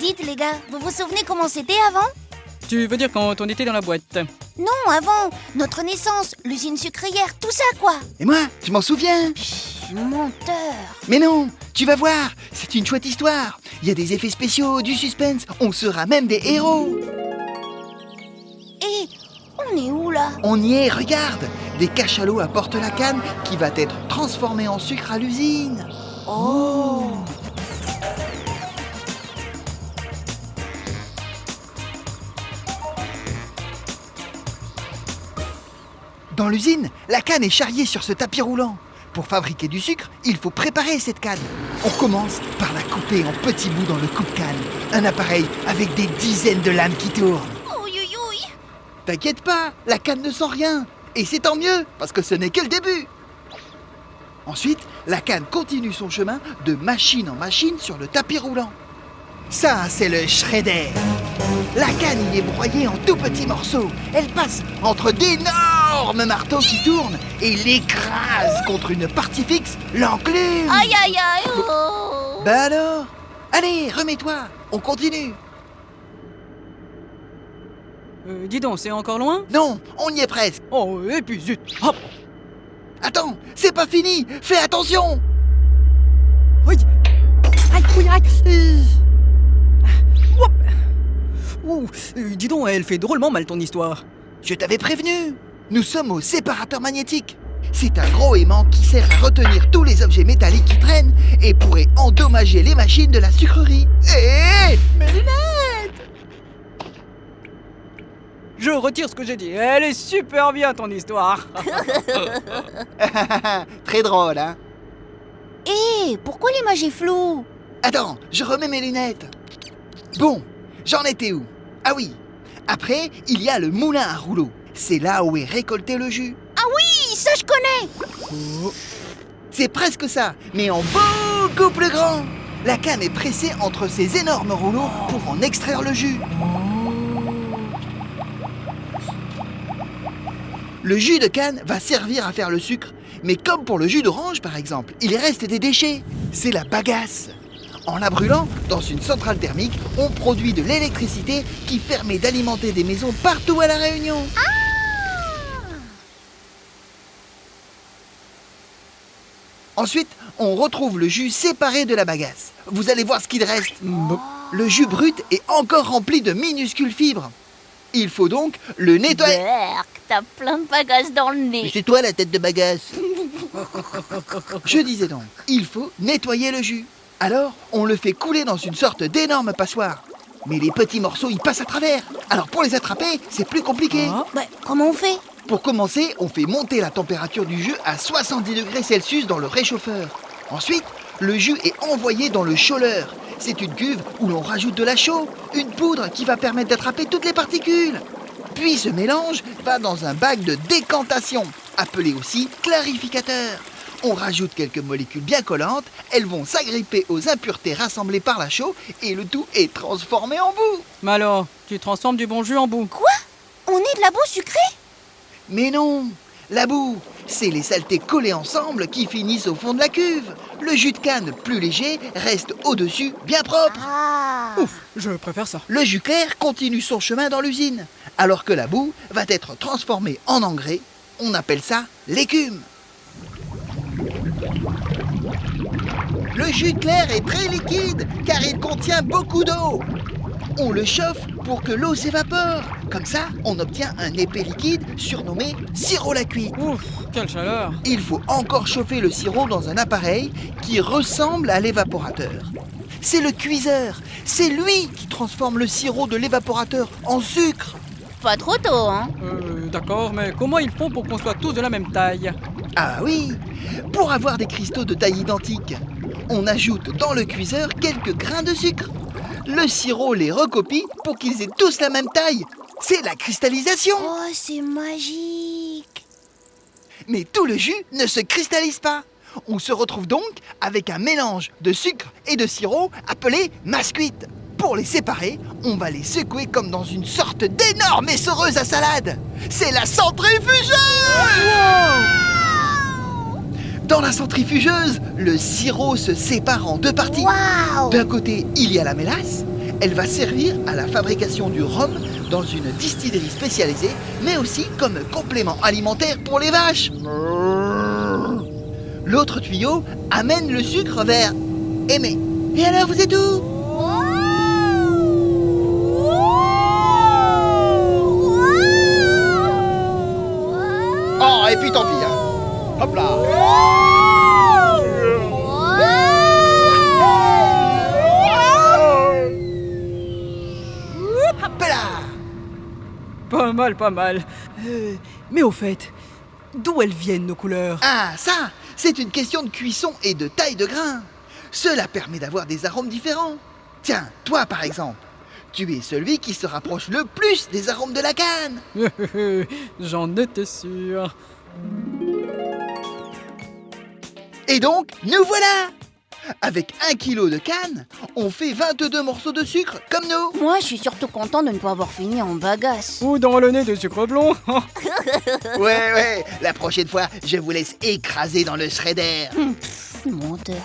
Dites les gars, vous vous souvenez comment c'était avant? Tu veux dire quand on était dans la boîte? Non, avant, notre naissance, l'usine sucrière, tout ça quoi. Et moi, je m'en souviens. Menteur. Mais non, tu vas voir, c'est une chouette histoire. Il y a des effets spéciaux, du suspense, on sera même des héros. Et on est où là? On y est, regarde. Des cachalots apportent la canne qui va être transformée en sucre à l'usine. Oh. Dans l'usine, la canne est charriée sur ce tapis roulant. Pour fabriquer du sucre, il faut préparer cette canne. On commence par la couper en petits bouts dans le coupe-canne. Un appareil avec des dizaines de lames qui tournent. Ouïe, ouïe, ouïe. T'inquiète pas, la canne ne sent rien. Et c'est tant mieux, parce que ce n'est que le début. Ensuite, la canne continue son chemin de machine en machine sur le tapis roulant. Ça, c'est le shredder. La canne y est broyée en tout petits morceaux. Elle passe entre d'énormes marteaux qui tournent et l'écrase contre une partie fixe, l'enclume. Aïe, aïe, aïe. Oh. Bah alors, allez, remets-toi, on continue. Dis donc, c'est encore loin? Non, on y est presque. Oh, et puis zut! Hop! Attends, c'est pas fini, fais attention. Oui! Aïe, oui, aïe! Hop! Ouh, dis donc, elle fait drôlement mal ton histoire. Je t'avais prévenu. Nous sommes au séparateur magnétique. C'est un gros aimant qui sert à retenir tous les objets métalliques qui traînent et pourrait endommager les machines de la sucrerie. Hé, mes lunettes! Je retire ce que j'ai dit. Elle est super bien ton histoire. Très drôle, hein? Et pourquoi l'image est floue? Attends, je remets mes lunettes. Bon, j'en étais où? Ah oui, après, il y a le moulin à rouleau. C'est là où est récolté le jus. Oui, ça je connais. C'est presque ça, mais en beaucoup plus grand. La canne est pressée entre ces énormes rouleaux pour en extraire le jus. Le jus de canne va servir à faire le sucre, mais comme pour le jus d'orange par exemple, il reste des déchets. C'est la bagasse. En la brûlant, dans une centrale thermique, on produit de l'électricité qui permet d'alimenter des maisons partout à La Réunion. Ensuite, on retrouve le jus séparé de la bagasse. Vous allez voir ce qu'il reste. Le jus brut est encore rempli de minuscules fibres. Il faut donc le nettoyer. Berk, t'as plein de bagages dans le Mais nez. c'est toi la tête de bagasse. Je disais donc, il faut nettoyer le jus. Alors, on le fait couler dans une sorte d'énorme passoire. Mais les petits morceaux y passent à travers. Alors pour les attraper, c'est plus compliqué. Ah. Bah, comment on fait? Pour commencer, on fait monter la température du jus à 70 degrés Celsius dans le réchauffeur. Ensuite, le jus est envoyé dans le chauleur. C'est une cuve où l'on rajoute de la chaux, une poudre qui va permettre d'attraper toutes les particules. Puis ce mélange va dans un bac de décantation, appelé aussi clarificateur. On rajoute quelques molécules bien collantes, elles vont s'agripper aux impuretés rassemblées par la chaux et le tout est transformé en boue. Mais alors, tu transformes du bon jus en boue. Quoi? On est de la boue sucrée? Mais non, la boue, c'est les saletés collées ensemble qui finissent au fond de la cuve. Le jus de canne, plus léger, reste au-dessus, bien propre. Ah. Ouf, je préfère ça. Le jus clair continue son chemin dans l'usine, alors que la boue va être transformée en engrais. On appelle ça l'écume. Le jus clair est très liquide car il contient beaucoup d'eau. On le chauffe pour que l'eau s'évapore. Comme ça, on obtient un épais liquide surnommé sirop la cuite. Ouf, quelle chaleur. Il faut encore chauffer le sirop dans un appareil qui ressemble à l'évaporateur. C'est le cuiseur. C'est lui qui transforme le sirop de l'évaporateur en sucre. Pas trop tôt, hein? D'accord, mais comment ils font pour qu'on soit tous de la même taille? Ah oui, pour avoir des cristaux de taille identique, on ajoute dans le cuiseur quelques grains de sucre. Le sirop les recopie pour qu'ils aient tous la même taille. C'est la cristallisation. Oh, c'est magique. Mais tout le jus ne se cristallise pas. On se retrouve donc avec un mélange de sucre et de sirop appelé masse cuite. Pour les séparer, on va les secouer comme dans une sorte d'énorme essoreuse à salade. C'est la centrifugeuse. Dans la centrifugeuse, le sirop se sépare en deux parties. Waouh. D'un côté, il y a la mélasse Elle va servir à la fabrication du rhum dans une distillerie spécialisée, mais aussi comme complément alimentaire pour les vaches. L'autre tuyau amène le sucre vers Aimé. Et alors, vous êtes où? Oh, et puis tant pis, hein. Hop là. Hop là. Pas mal, pas mal. Mais au fait, d'où elles viennent nos couleurs? Ah, ça, c'est une question de cuisson et de taille de grain. Cela permet d'avoir des arômes différents. Tiens, toi par exemple, tu es celui qui se rapproche le plus des arômes de la canne. J'en étais sûr. Et donc, nous voilà. Avec 1 kilo de canne, on fait 22 morceaux de sucre comme nous. Moi, je suis surtout content de ne pas avoir fini en bagasse. Ou dans le nez de sucre blond. Ouais, la prochaine fois, je vous laisse écraser dans le shredder. Menteur.